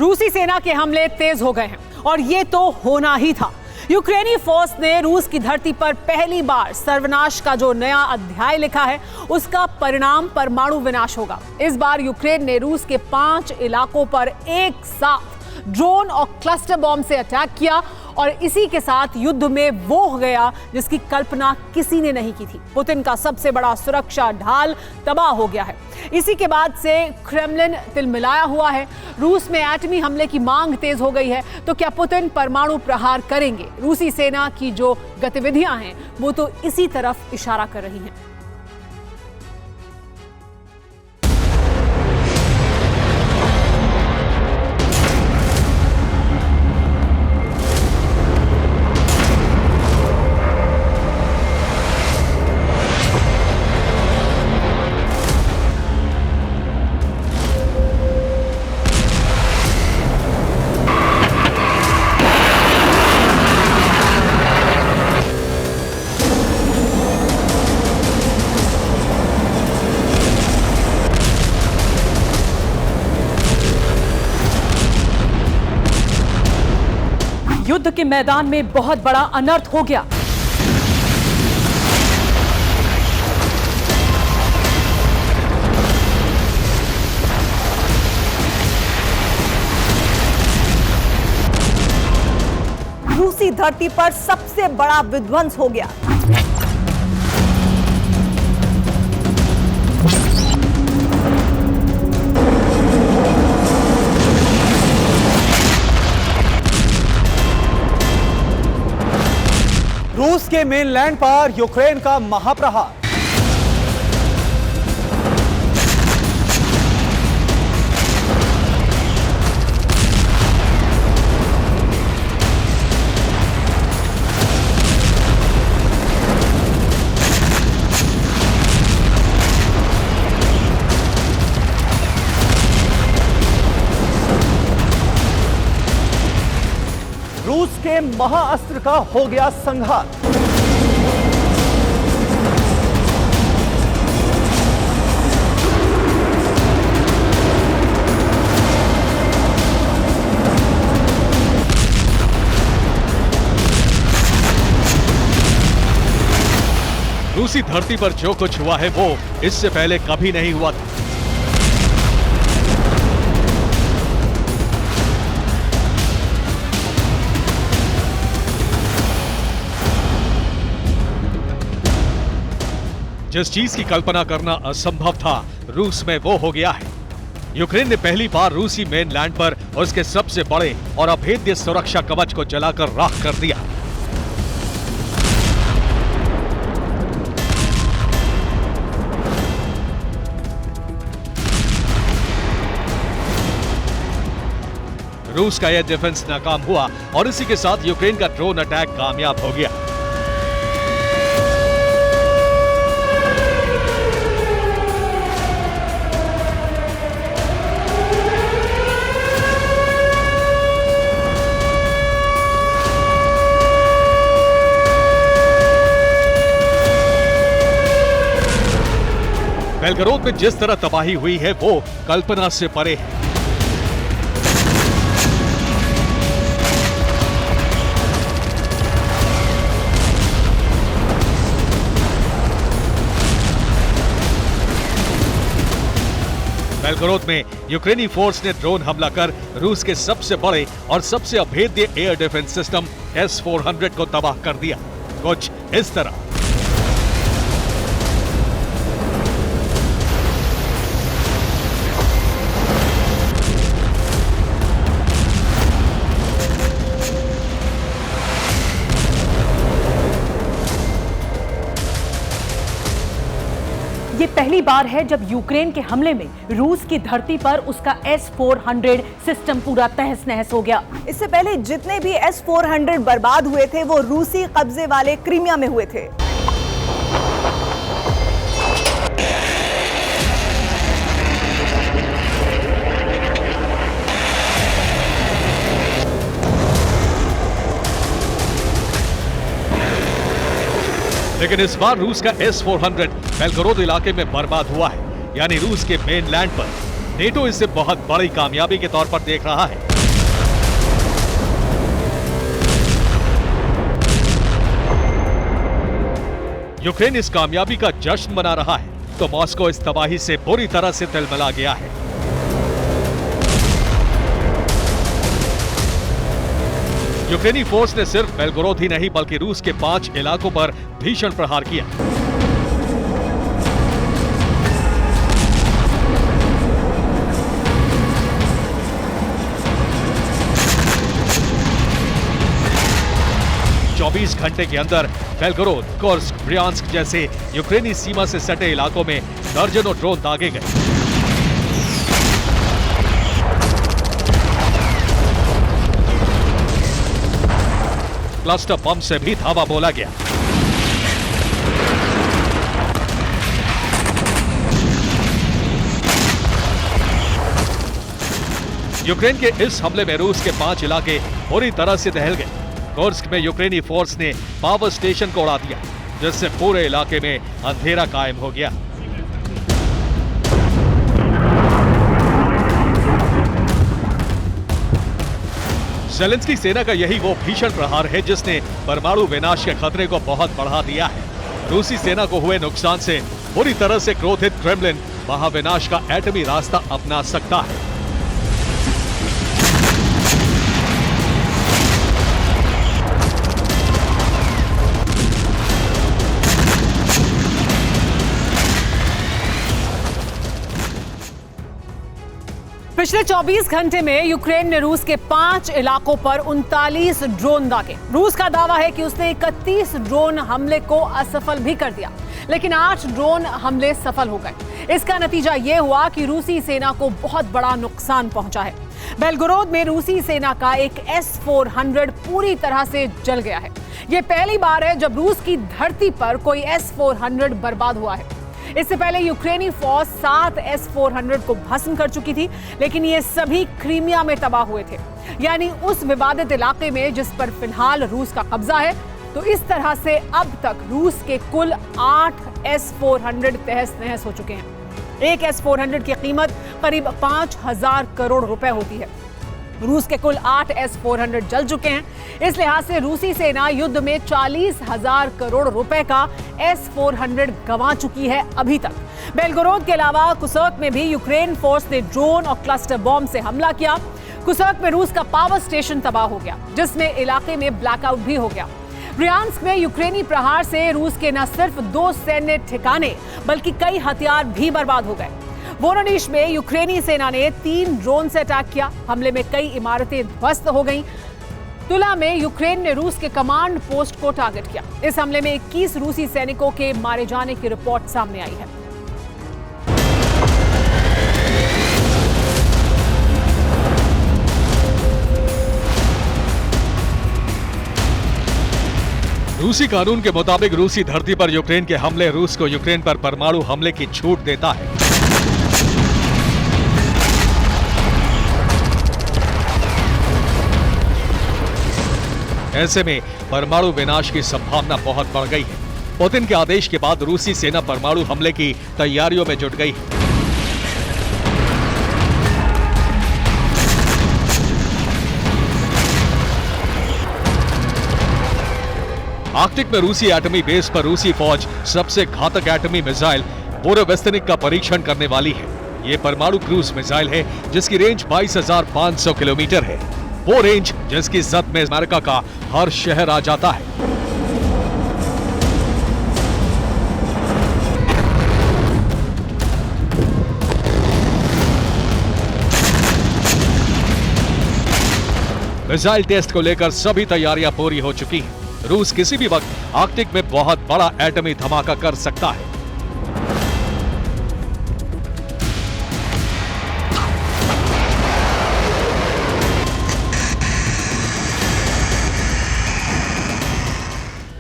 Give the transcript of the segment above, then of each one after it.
रूसी सेना के हमले तेज हो गए हैं और ये तो होना ही था। यूक्रेनी फोर्स ने रूस की धरती पर पहली बार सर्वनाश का जो नया अध्याय लिखा है, उसका परिणाम परमाणु विनाश होगा। इस बार यूक्रेन ने रूस के 5 इलाकों पर एक साथ ड्रोन और क्लस्टर बॉम्ब से अटैक किया और इसी के साथ युद्ध में वो हो गया जिसकी कल्पना किसी ने नहीं की थी। पुतिन का सबसे बड़ा सुरक्षा ढाल तबाह हो गया है। इसी के बाद से क्रेमलिन तिलमिलाया हुआ है। रूस में एटमी हमले की मांग तेज हो गई है। तो क्या पुतिन परमाणु प्रहार करेंगे? रूसी सेना की जो गतिविधियां हैं वो तो इसी तरफ इशारा कर रही हैं। युद्ध के मैदान में बहुत बड़ा अनर्थ हो गया। रूसी धरती पर सबसे बड़ा विध्वंस हो गया। रूस के मेनलैंड पर यूक्रेन का महाप्रहार। रूस के महाअस्त्र का हो गया संहार। रूसी धरती पर जो कुछ हुआ है वो इससे पहले कभी नहीं हुआ था। जिस चीज की कल्पना करना असंभव था, रूस में वो हो गया है। यूक्रेन ने पहली बार रूसी मेनलैंड पर उसके सबसे बड़े और अभेद्य सुरक्षा कवच को जलाकर राख कर दिया। रूस का यह डिफेंस नाकाम हुआ और इसी के साथ यूक्रेन का ड्रोन अटैक कामयाब हो गया। बेलगरोद में जिस तरह तबाही हुई है वो कल्पना से परे है। बेलगरोद में यूक्रेनी फोर्स ने ड्रोन हमला कर रूस के सबसे बड़े और सबसे अभेद्य एयर डिफेंस सिस्टम S-400 को तबाह कर दिया। कुछ इस तरह। ये पहली बार है जब यूक्रेन के हमले में रूस की धरती पर उसका S-400 सिस्टम पूरा तहस नहस हो गया। इससे पहले जितने भी S-400 बर्बाद हुए थे वो रूसी कब्जे वाले क्रीमिया में हुए थे। लेकिन इस बार रूस का S-400 बेलगरोद इलाके में बर्बाद हुआ है, यानी रूस के मेनलैंड पर। नेटो इसे बहुत बड़ी कामयाबी के तौर पर देख रहा है। यूक्रेन इस कामयाबी का जश्न मना रहा है तो मॉस्को इस तबाही से बुरी तरह से तिलमिला गया है। यूक्रेनी फोर्स ने सिर्फ बेलगोरोद ही नहीं बल्कि रूस के 5 इलाकों पर भीषण प्रहार किया। चौबीस घंटे के अंदर बेलगोरोद, कुर्स्क, ब्रियांस्क जैसे यूक्रेनी सीमा से सटे इलाकों में दर्जनों ड्रोन दागे गए। क्लस्टर बम से भी धावा बोला गया। यूक्रेन के इस हमले में रूस के 5 इलाके पूरी तरह से दहल गए। कुर्स्क में यूक्रेनी फोर्स ने पावर स्टेशन को उड़ा दिया, जिससे पूरे इलाके में अंधेरा कायम हो गया। ज़ेलेंस्की सेना का यही वो भीषण प्रहार है जिसने परमाणु विनाश के खतरे को बहुत बढ़ा दिया है। रूसी सेना को हुए नुकसान से बुरी तरह से क्रोधित क्रेमलिन महाविनाश का एटमी रास्ता अपना सकता है। पिछले 24 घंटे में यूक्रेन ने रूस के 5 इलाकों पर 39 ड्रोन दागे। रूस का दावा है कि उसने 31 ड्रोन हमले को असफल भी कर दिया, लेकिन 8 ड्रोन हमले सफल हो गए। इसका नतीजा यह हुआ कि रूसी सेना को बहुत बड़ा नुकसान पहुंचा है। बेलगोरोद में रूसी सेना का एक S-400 पूरी तरह से जल गया है। यह पहली बार है जब रूस की धरती पर कोई S-400 बर्बाद हुआ है। इससे पहले यूक्रेनी फौज 7 S-400 को भस्म कर चुकी थी, लेकिन ये सभी क्रीमिया में तबाह हुए थे, यानी उस विवादित इलाके में जिस पर फिलहाल रूस का कब्जा है। तो इस तरह से अब तक रूस के कुल 8 S-400 तहस नहस हो चुके हैं। एक S-400 की कीमत करीब 5,000 करोड़ रुपए होती है। रूस के कुल 8 S-400 जल चुके हैं। इस लिहाज से रूसी सेना युद्ध में 40,000 करोड़ रुपए का S-400 गंवा चुकी है अभी तक। बेलगोरोद के अलावा कुर्स्क में भी यूक्रेन फोर्स ने ड्रोन और क्लस्टर बॉम्ब से हमला किया। कुर्स्क में रूस का पावर स्टेशन तबाह हो गया, जिसमें इलाके में ब्लैकआउट भी हो गया। ब्रियांस्क में यूक्रेनी प्रहार से रूस के न सिर्फ 2 सैन्य ठिकाने बल्कि कई हथियार भी बर्बाद हो गए। वोरोनिश में यूक्रेनी सेना ने 3 ड्रोन से अटैक किया। हमले में कई इमारतें ध्वस्त हो गईं। तुला में यूक्रेन ने रूस के कमांड पोस्ट को टारगेट किया। इस हमले में 21 रूसी सैनिकों के मारे जाने की रिपोर्ट सामने आई है। रूसी कानून के मुताबिक रूसी धरती पर यूक्रेन के हमले रूस को यूक्रेन पर परमाणु हमले की छूट देता है। ऐसे में परमाणु विनाश की संभावना बहुत बढ़ गई है। पुतिन के आदेश के बाद रूसी सेना परमाणु हमले की तैयारियों में जुट गई है। आर्कटिक में रूसी एटमी बेस पर रूसी फौज सबसे घातक एटमी मिसाइल बोरोवेस्तनिक का परीक्षण करने वाली है। ये परमाणु क्रूज मिसाइल है जिसकी रेंज 22,500 किलोमीटर है। वो रेंज जिसकी जद में अमेरिका का हर शहर आ जाता है। मिसाइल टेस्ट को लेकर सभी तैयारियां पूरी हो चुकी हैं। रूस किसी भी वक्त आर्कटिक में बहुत बड़ा एटमी धमाका कर सकता है।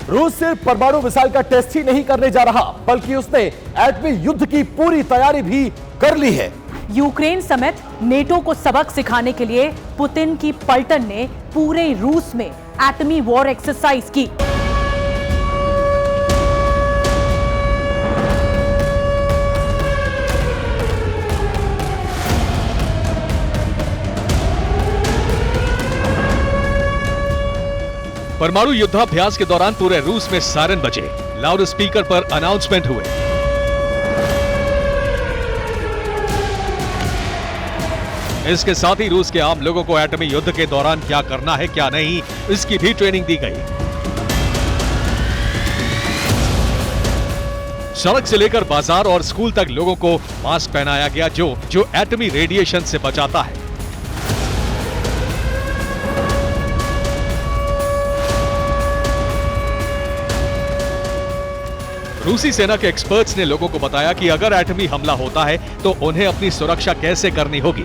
रूस सिर्फ परमाणु मिसाइल का टेस्ट ही नहीं करने जा रहा, बल्कि उसने एटमी युद्ध की पूरी तैयारी भी कर ली है। यूक्रेन समेत नेटो को सबक सिखाने के लिए पुतिन की पलटन ने पूरे रूस में एटमी वॉर एक्सरसाइज की। परमाणु युद्धाभ्यास के दौरान पूरे रूस में सायरन बजे, लाउड स्पीकर पर अनाउंसमेंट हुए। इसके साथ ही रूस के आम लोगों को एटमी युद्ध के दौरान क्या करना है क्या नहीं, इसकी भी ट्रेनिंग दी गई। सड़क से लेकर बाजार और स्कूल तक लोगों को मास्क पहनाया गया जो एटमी रेडिएशन से बचाता है। रूसी सेना के एक्सपर्ट्स ने लोगों को बताया कि अगर एटमी हमला होता है तो उन्हें अपनी सुरक्षा कैसे करनी होगी।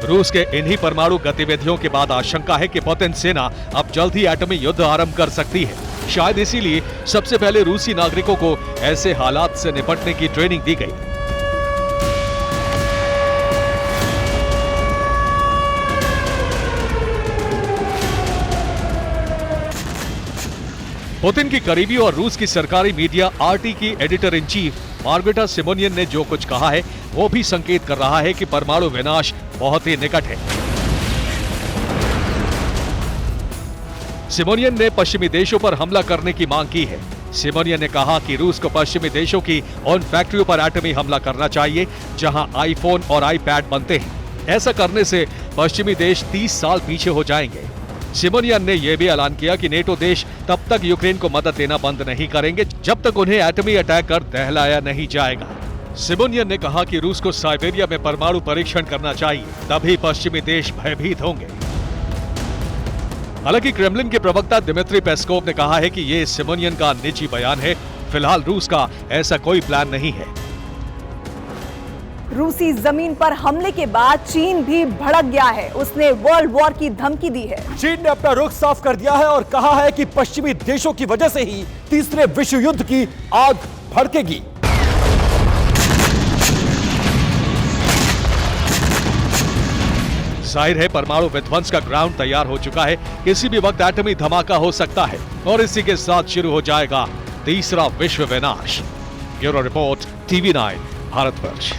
रूस के इन्हीं परमाणु गतिविधियों के बाद आशंका है कि पुतिन सेना अब जल्द ही एटमी युद्ध आरंभ कर सकती है। शायद इसीलिए सबसे पहले रूसी नागरिकों को ऐसे हालात से निपटने की ट्रेनिंग दी गई। पुतिन की करीबी और रूस की सरकारी मीडिया आरटी की editor in chief Margarita Simonyan ने जो कुछ कहा है वो भी संकेत कर रहा है कि परमाणु विनाश बहुत ही निकट है। सिमोनियन ने पश्चिमी देशों पर हमला करने की मांग की है। सिमोनियन ने कहा कि रूस को पश्चिमी देशों की उन फैक्ट्रियों पर एटमी हमला करना चाहिए जहां आईफोन और आईपैड बनते हैं। ऐसा करने से पश्चिमी देश 30 साल पीछे हो जाएंगे। सिमोनियन ने यह भी ऐलान किया कि नेटो देश तब तक यूक्रेन को मदद देना बंद नहीं करेंगे जब तक उन्हें एटमी अटैक कर दहलाया नहीं जाएगा। सिमोनियन ने कहा कि रूस को साइबेरिया में परमाणु परीक्षण करना चाहिए, तभी पश्चिमी देश भयभीत होंगे। हालांकि क्रेमलिन के प्रवक्ता दिमित्री पेस्कोव ने कहा है कि यह सिमोनियन का निजी बयान है। फिलहाल रूस का ऐसा कोई प्लान नहीं है। रूसी जमीन पर हमले के बाद चीन भी भड़क गया है। उसने वर्ल्ड वॉर की धमकी दी है। चीन ने अपना रुख साफ कर दिया है और कहा है कि पश्चिमी देशों की वजह से ही तीसरे विश्व युद्ध की आग भड़केगी। जाहिर है परमाणु विध्वंस का ग्राउंड तैयार हो चुका है। किसी भी वक्त एटमी धमाका हो सकता है और इसी के साथ शुरू हो जाएगा तीसरा विश्व विनाश। Bureau report, TV9 Bharatvarsh.